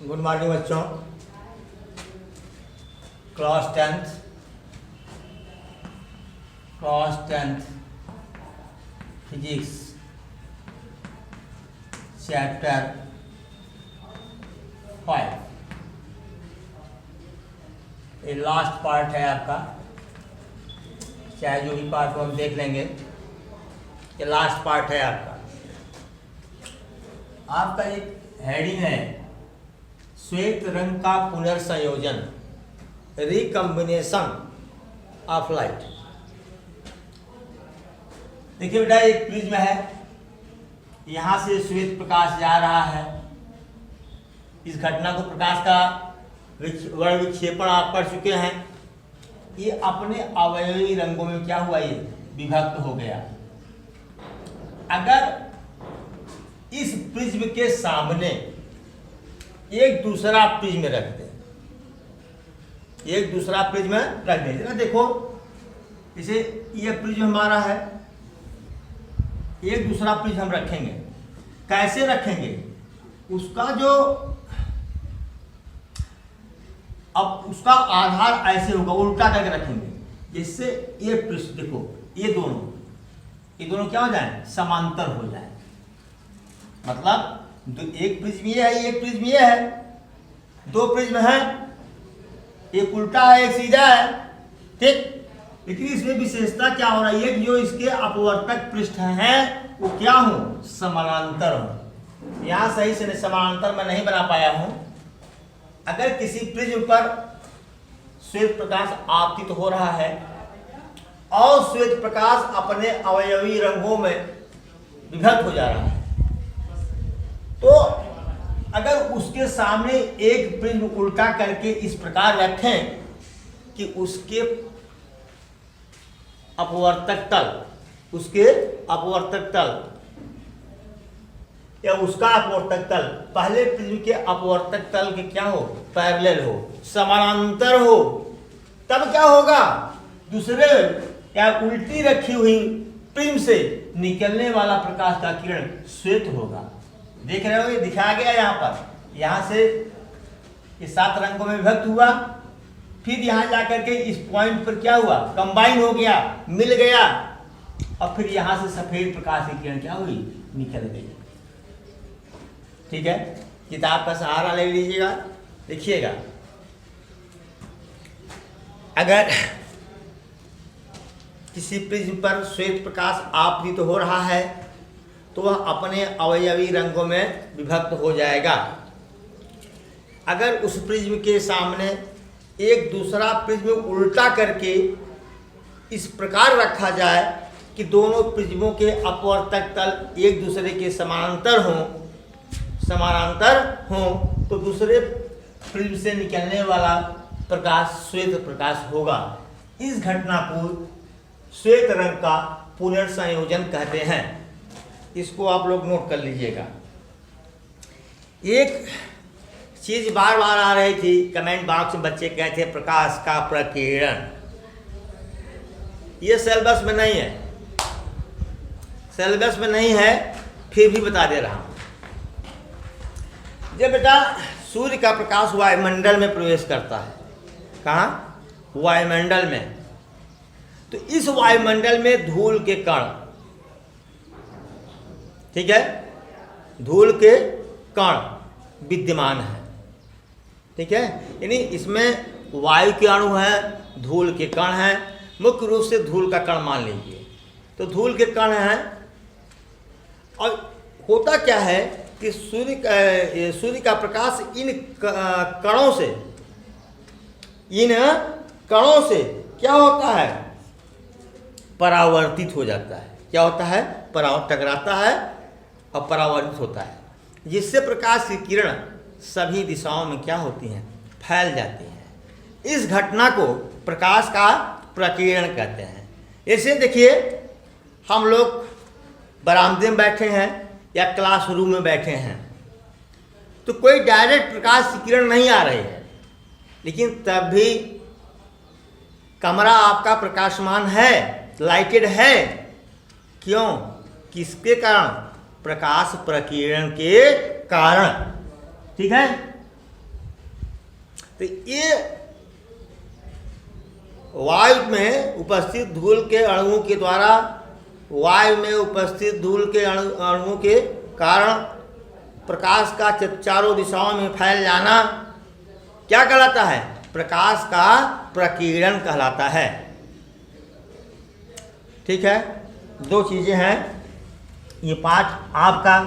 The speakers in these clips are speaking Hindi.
गुड मॉर्निंग बच्चों। क्लास टेंथ फिजिक्स चैप्टर 5 ये लास्ट पार्ट है आपका। चाहे जो भी पार्ट को हम देख लेंगे, ये लास्ट पार्ट है आपका। आपका एक हेडिंग है श्वेत रंग का पुनर्संयोजन, रिकम्बिनेशन ऑफ लाइट। देखिए बेटा, एक प्रिज्म है, यहां से श्वेत प्रकाश जा रहा है। इस घटना को प्रकाश का वर्ण विक्षेपण आप पढ़ चुके हैं। ये अपने अवयवी रंगों में क्या हुआ, ये विभक्त हो गया। अगर इस प्रिज्म के सामने एक दूसरा प्रिज्म रख दें, जरा देखो, इसे ये प्रिज्म हमारा है, एक दूसरा प्रिज्म हम रखेंगे। कैसे रखेंगे? उसका जो अब उसका आधार ऐसे होगा, उल्टा करके रखेंगे, जिससे ये पृष्ठ देखो, ये दोनों क्या हो जाए, समांतर हो जाए। मतलब एक प्रिज्म ये है, एक प्रिज्म ये है, दो प्रिज्म है, एक उल्टा है, एक सीधा है, ठीक। लेकिन इसमें विशेषता क्या हो रही है कि जो इसके अपवर्तक पृष्ठ हैं वो क्या हो, समानांतर हो। यहां सही से समानांतर मैं नहीं बना पाया हूं। अगर किसी प्रिज्म पर श्वेत प्रकाश आपतित हो रहा है और श्वेत प्रकाश अपने अवयवी रंगों में विभक्त हो जा रहा है, तो अगर उसके सामने एक प्रिज्म उल्टा करके इस प्रकार रखें कि उसके अपवर्तक तल या उसका अपवर्तक तल पहले प्रिज्म के अपवर्तक तल के क्या हो, पैरेलल हो, समानांतर हो, तब क्या होगा, दूसरे या उल्टी रखी हुई प्रिज्म से निकलने वाला प्रकाश का किरण श्वेत होगा। देख रहे हो, ये दिखाया गया यहाँ पर। यहाँ से ये 7 रंगों में विभक्त हुआ, फिर यहाँ जाकर के इस पॉइंट पर क्या हुआ, कंबाइन हो गया, मिल गया, और फिर यहाँ से सफेद प्रकाश की किरण क्या हुई, निकल गई। ठीक है, किताब का सहारा ले लीजिएगा, देखिएगा। अगर किसी प्रिज्म पर श्वेत प्रकाश आपतित हो रहा है तो वह अपने अवयवी रंगों में विभक्त हो जाएगा। अगर उस प्रिज्म के सामने एक दूसरा प्रिज्म उल्टा करके इस प्रकार रखा जाए कि दोनों प्रिज्मों के अपवर्तक तल एक दूसरे के समानांतर हों, तो दूसरे प्रिज्म से निकलने वाला प्रकाश श्वेत प्रकाश होगा। इस घटना को श्वेत रंग का पुनर्संयोजन कहते हैं। इसको आप लोग नोट कर लीजिएगा। एक चीज बार बार आ रही थी कमेंट बॉक्स में, बच्चे कहते थे प्रकाश का प्रकीर्णन। ये सिलेबस में नहीं है, फिर भी बता दे रहा हूं। जब बेटा सूर्य का प्रकाश वायुमंडल में प्रवेश करता है, कहाँ, वायुमंडल में, तो इस वायुमंडल में धूल के कण, ठीक है, धूल के कण विद्यमान है। ठीक है, यानी इसमें वायु के अणु हैं, धूल के कण हैं, मुख्य रूप से धूल का कण मान लीजिए। तो धूल के कण हैं, और होता क्या है कि सूर्य का प्रकाश इन कणों से क्या होता है, परावर्तित हो जाता है। क्या होता है, टकराता है और परावर्तित होता है, जिससे प्रकाश की किरण सभी दिशाओं में क्या होती हैं, फैल जाती हैं। इस घटना को प्रकाश का प्रकीर्णन कहते हैं। ऐसे देखिए, हम लोग बरामदे में बैठे हैं या क्लासरूम में बैठे हैं, तो कोई डायरेक्ट प्रकाश की किरण नहीं आ रही है, लेकिन तब भी कमरा आपका प्रकाशमान है, लाइटेड है। क्यों, किसके कारण, प्रकाश प्रकीर्णन के कारण। ठीक है, तो ये वायु में उपस्थित धूल के अणुओं के द्वारा, वायु में उपस्थित धूल के अणुओं के कारण प्रकाश का चारों दिशाओं में फैल जाना क्या कहलाता है? प्रकाश का प्रकीर्णन कहलाता है। ठीक है, दो चीजें हैं। ये पाठ आपका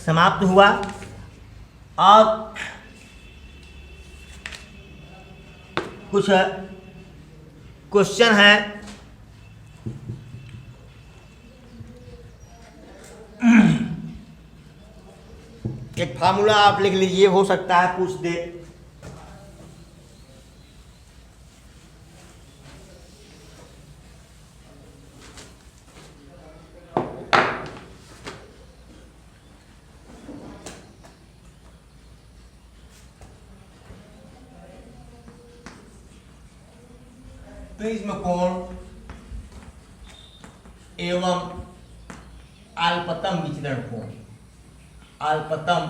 समाप्त हुआ और कुछ क्वेश्चन है। एक फार्मूला आप लिख लीजिए, हो सकता है पूछ दे। प्रिज्म कोण एवं अल्पतम विचलन कोण, अल्पतम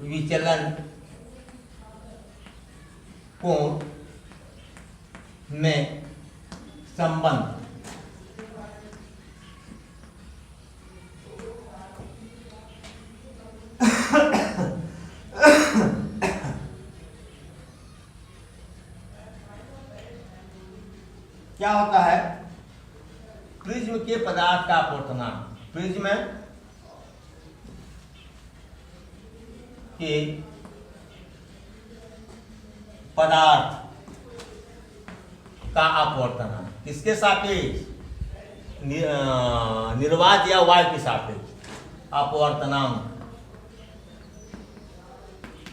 विचलन कोण में संबंध क्या होता है? प्रिज्म के पदार्थ का अपवर्तनांक, प्रिज्म के पदार्थ का अपवर्तनांक किसके सापेक्ष? निर्वात या वायु के सापेक्ष अपवर्तनांक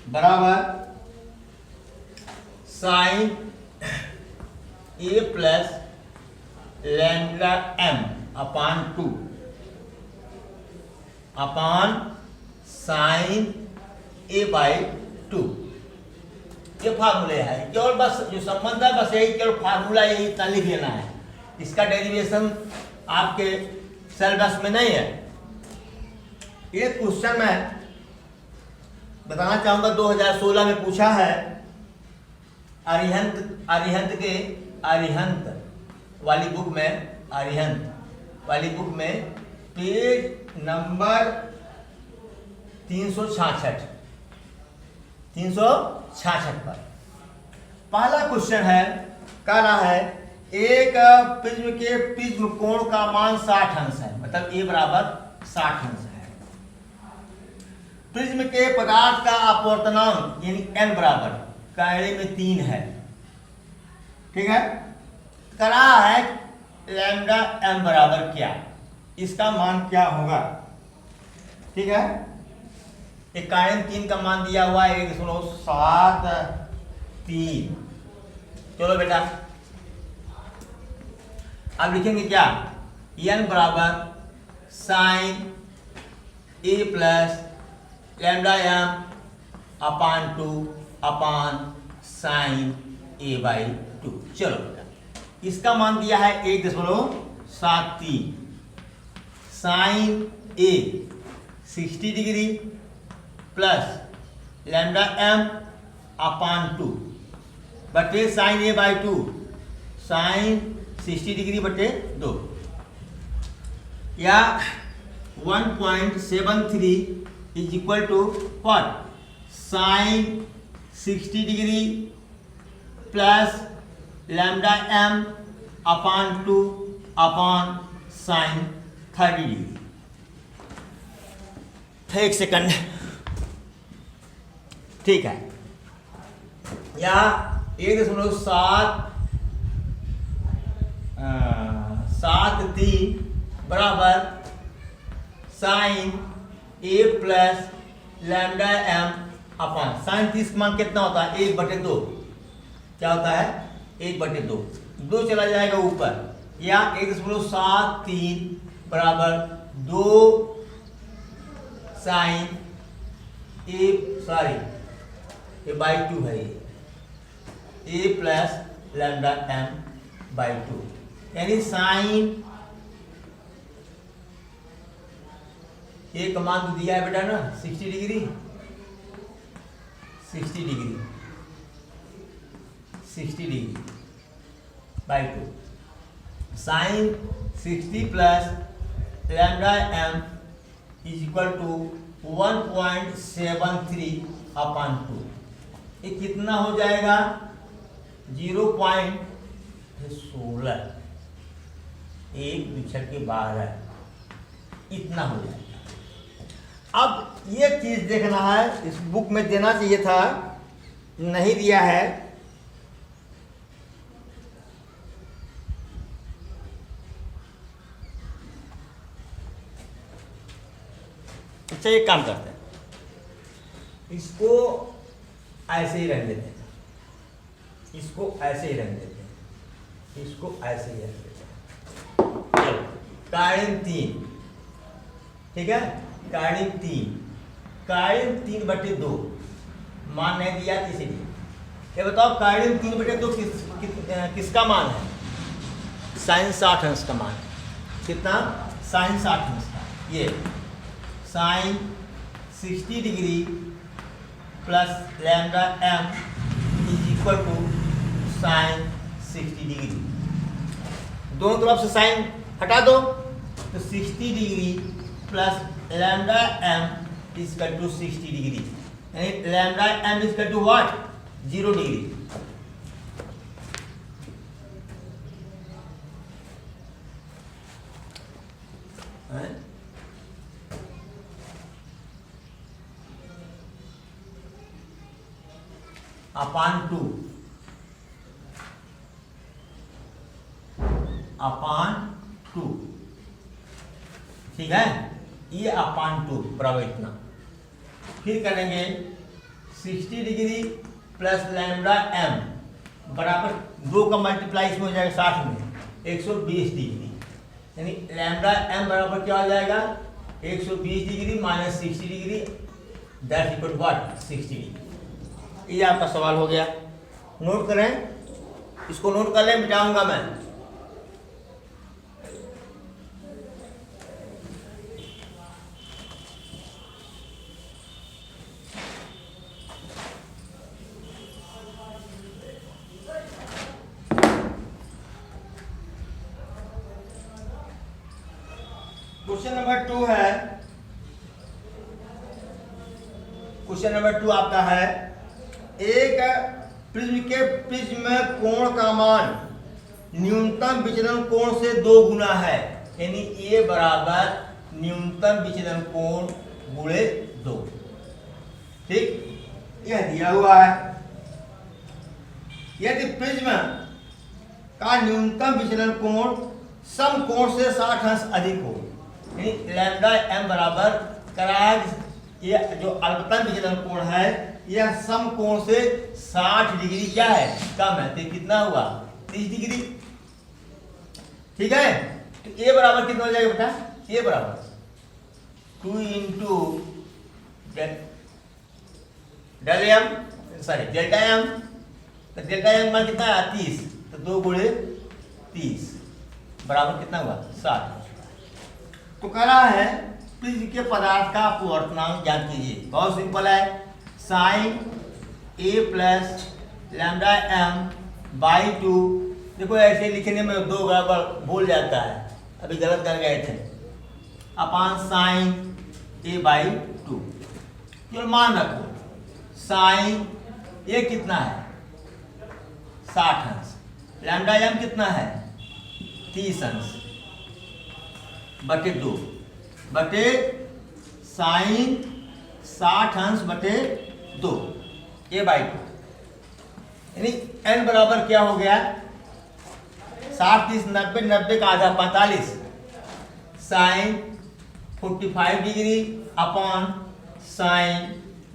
बराबर sine A plus lambda M upon 2 upon sine A by 2। ये फार्मूले है, केवल बस जो संबंध है बस यही, केवल फार्मूला यही इतना लिख लेना है। इसका डेरिवेशन आपके सिलेबस में नहीं है। एक क्वेश्चन मैं बताना चाहूंगा, 2016 में पूछा है। अरिहंत वाली बुक में, अरिहंत वाली बुक में पेज नंबर 366 पर पहला क्वेश्चन है, कह रहा है एक प्रिज्म के प्रिज्म कोण का मान 60 अंश है, मतलब ए बराबर 60 अंश है। प्रिज्म के पदार्थ का अपवर्तनांक यानी एन बराबर कायड़े में 3 है। ठीक है, करा है लैम्डा एम बराबर क्या, इसका मान क्या होगा? ठीक है, एक कायड़े 3 का मान दिया हुआ है 1.73। चलो बेटा अब लिखेंगे क्या? एन बराबर sine A plus lambda M upon 2 upon sine A by 2। चलो बेटा इसका मान दिया है 1.73। Sine A 60 degree plus lambda M upon 2 बटे sine A by 2, sine 60 degree बटे 2 या 1.73 is equal to what? Sine 60 degree plus lambda M upon 2 upon sine 30 degree. एक सेकंड, ठीक है, या 1.73 बराबर sine A plus lambda M upon sine 30 का मान कितना होता है? 1/2। क्या होता है? 1/2। 2 चला जाएगा ऊपर, या 1.73 बराबर 2 साइन ए बाई 2 है, ए प्लस लैम्डा एम बाई 2, यानी साइन ए का मान तो दिया है बेटा ना 60 degree, 60 degree by 2, sine 60 plus lambda M is equal to 1.73/2। ये कितना हो जाएगा? 0.16, 1/12 इतना हो जाएगा। अब ये चीज देखना है, इस बुक में देना चाहिए था, नहीं दिया है। अच्छा, एक काम करते हैं, इसको ऐसे ही रख देते हैं, इसको ऐसे ही रख देते हैं, इसको ऐसे ही रख देते हैं। चलो, कायम 3, ठीक है, कायम 3/2 मान नहीं दिया इसीलिए। ये बताओ कायम 3/2 किसका मान है? साइन 60 अंश का मान। कितना? साइन 60 अंश का। ये sine 60 degree plus lambda M is equal to sine 60 degree. दोनों तरफ से साइन हटा दो तो 60 degree plus lambda M is equal to 60 degree, यानी lambda M is equal to what? 0 degree. अपान 2, ठीक है, ये अपान 2 बराबर इतना। फिर करेंगे 60 डिग्री प्लस लैम्डा एम बराबर 2 का मल्टीप्लाई इसमें हो जाएगा 60 में 120 डिग्री, यानी लैम्डा एम बराबर क्या हो जाएगा? 120 degree minus 60 degree, that equal what? 60 degree. ये आपका सवाल हो गया। नोट करें, इसको नोट कर लें, मिटाऊंगा मैं। क्वेश्चन नंबर 2 है, क्वेश्चन नंबर 2 आपका है, एक प्रिज्म के प्रिज्म कोण का मान न्यूनतम विचलन कोण से 2 गुना है, यानी ए बराबर न्यूनतम विचलन कोण गुणे 2। ठीक, यह दिया हुआ है। यदि प्रिज्म का न्यूनतम विचलन कोण सम कोण से 60 अंश अधिक हो, यानी लैम्डा एम बराबर कराया, ये जो अल्पतम विचलन कोण है यह सम कोण से 60 डिग्री क्या है? कम है। तो कितना हुआ? 30 डिग्री। ठीक है, तो ए बराबर कितना हो जाएगा बेटा? ए बराबर 2 इंटू डेल्टा एम, तो डेल्टा एम मान कितना है? 30, तो 2 गुणे 30 बराबर कितना हुआ? 60। तो कह रहा है प्रिज्म के पदार्थ का अपवर्तनांक ज्ञात कीजिए। बहुत सिंपल है, sine A plus lambda M by 2। देखो ऐसे लिखने में 2 गड़बड़ भूल जाता है, अभी गलत कर गए थे, अपान साइन ए बाई 2। केवल मान रखो, साइन ए कितना है? 60 अंश, लैम्डा एम कितना है? 30 अंश बटे 2 बटे साइन 60 अंश बटे 2 ए बाई 2, यानी एन बराबर क्या हो गया? 60 30 90 90 का आधा 45, sine 45 degree upon sine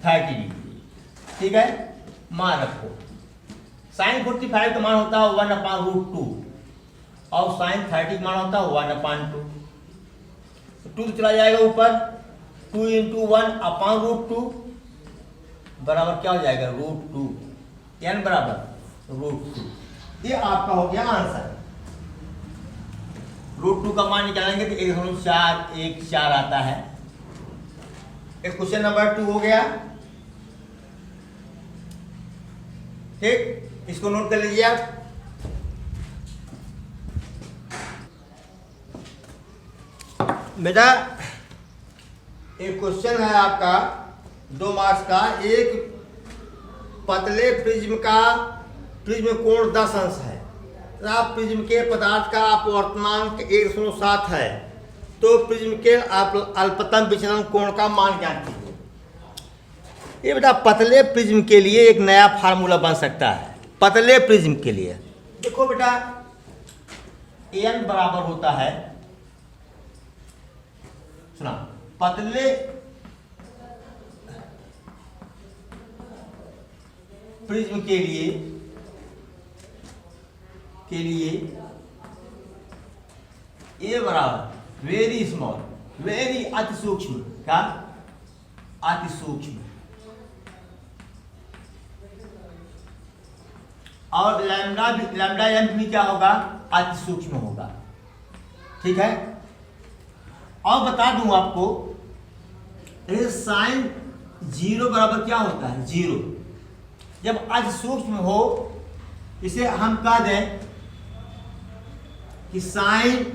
30 degree. ठीक है, मान रखो, साइन 45 का मान होता है 1/√2 और साइन 30 का मान होता है 1/2। 2 चला जाएगा ऊपर, 2 इंटू 1/√2 बराबर क्या हो जाएगा? √2, n बराबर √2। ये आपका हो गया आंसर। √2 का मान निकालेंगे तो 1.414 आता है। एक क्वेश्चन नंबर 2 हो गया। ठीक, इसको नोट कर लीजिए आप। बेटा एक क्वेश्चन है आपका 2 मार्क्स का। एक पतले प्रिज्म कोण 10 अंश है। आप प्रिज्म के पदार्थ का अपवर्तनांक 1.7 है, तो प्रिज्म के अल्पतम विचलन कोण का मान ज्ञात कीजिए। ये बेटा पतले प्रिज्म के लिए एक नया फार्मूला बन सकता है। पतले प्रिज्म के लिए देखो बेटा, n बराबर होता है, सुना, पतले प्रिज्म के लिए a बराबर वेरी स्मॉल, वेरी अति सूक्ष्म, क्या अति सूक्ष्म, और लैम्डा एम भी क्या होगा, अति सूक्ष्म होगा। ठीक है, और बता दूं आपको, साइन 0 बराबर क्या होता है, 0। जब अति सूक्ष्म हो, इसे हम कह दें कि साइन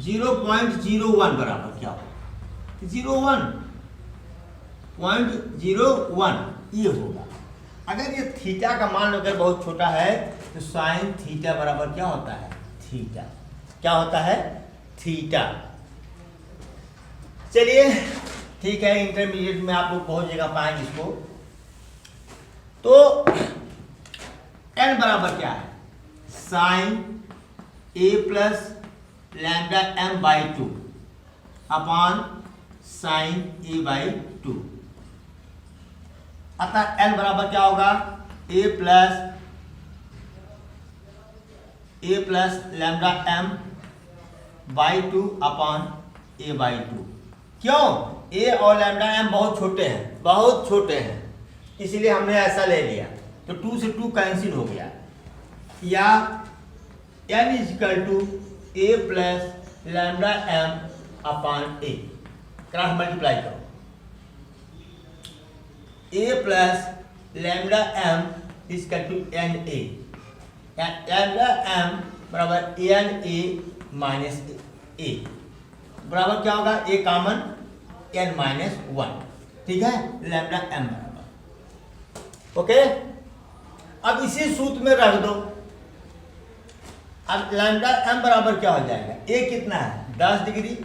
0.01 बराबर क्या होगा, 0.01 ये होगा। अगर ये थीटा का मान अगर बहुत छोटा है तो साइन थीटा बराबर क्या होता है, थीटा। क्या होता है, थीटा। चलिए ठीक है, इंटरमीडिएट में आप लोग पहुंच जाएगा पाएंगे इसको। तो n बराबर क्या है, sine a plus lambda m by 2 upon sine a by 2। अतः n बराबर क्या होगा, a plus lambda m by 2 upon a by 2। क्यों, a और लैम्डा m बहुत छोटे हैं, बहुत छोटे हैं, इसलिए हमने ऐसा ले लिया। तो 2 से 2 कैंसिल हो गया, या n equal to a plus lambda m upon a, cross multiply करो, a plus lambda m equal to n a, लैम्डा m बराबर n a माइनस a बराबर क्या होगा, a कॉमन n माइनस 1। ठीक है, लैम्डा m बराबर, ओके। अब इसी सूत्र में रख दो। अब लैम्डा m बराबर क्या हो जाएगा, a कितना है 10 डिग्री,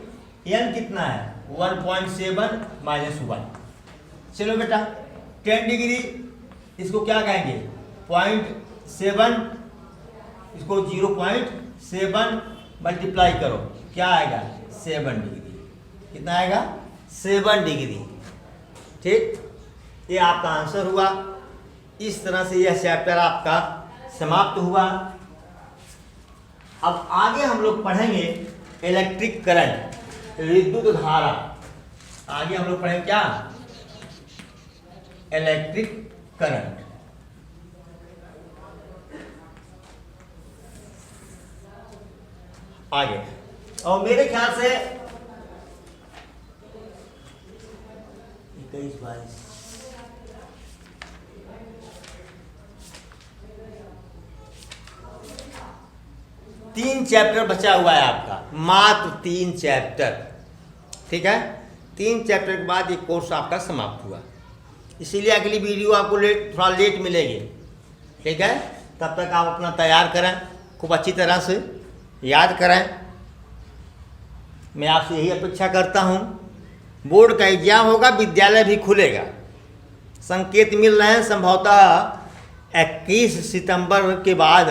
n कितना है 1.7 माइनस 1। चलो बेटा 10 डिग्री, इसको क्या कहेंगे 0.7, इसको 0.7 मल्टीप्लाई करो, क्या आएगा 7 डिग्री। कितना आएगा, 7 डिग्री। ठीक, ये आपका आंसर हुआ। इस तरह से यह चैप्टर आपका समाप्त हुआ। अब आगे हम लोग पढ़ेंगे इलेक्ट्रिक करंट, विद्युत धारा। आगे हम लोग पढ़ेंगे क्या, इलेक्ट्रिक करंट। आगे, और मेरे ख्याल से 21-22 3 चैप्टर बचा हुआ है आपका, मात्र 3 चैप्टर। ठीक है, 3 चैप्टर के बाद ये कोर्स आपका समाप्त हुआ। इसीलिए अगली वीडियो आपको थोड़ा लेट मिलेगी। ठीक है, तब तक आप अपना तैयार करें, खूब अच्छी तरह से याद करें। मैं आपसे यही अपेक्षा करता हूँ। बोर्ड का एग्जाम होगा, विद्यालय भी खुलेगा, संकेत मिल रहे हैं संभवतः 21 सितंबर के बाद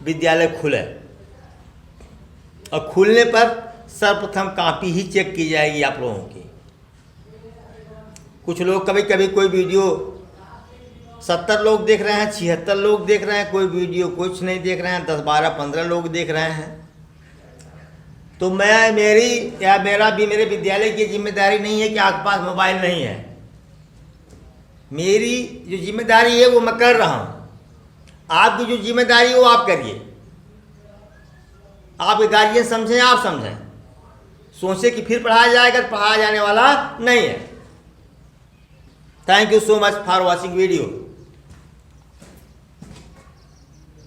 विद्यालय खुले, और खुलने पर सर्वप्रथम कॉपी ही चेक की जाएगी आप लोगों की। कुछ लोग कभी कभी कोई वीडियो 70 लोग देख रहे हैं, 76 लोग देख रहे हैं, कोई वीडियो कुछ नहीं देख रहे हैं, 10, 12, 15 लोग देख रहे हैं। तो मेरा भी मेरे विद्यालय की जिम्मेदारी नहीं है कि आपके पास मोबाइल नहीं है। मेरी जो जिम्मेदारी है वो मैं कर रहा हूँ, आपकी जो जिम्मेदारी है वो आप करिए। आपके गार्जियन समझें, आप समझें, सोचे कि फिर पढ़ाया जाएगा, पढ़ाया जाने वाला नहीं है। Thank you so much for watching video.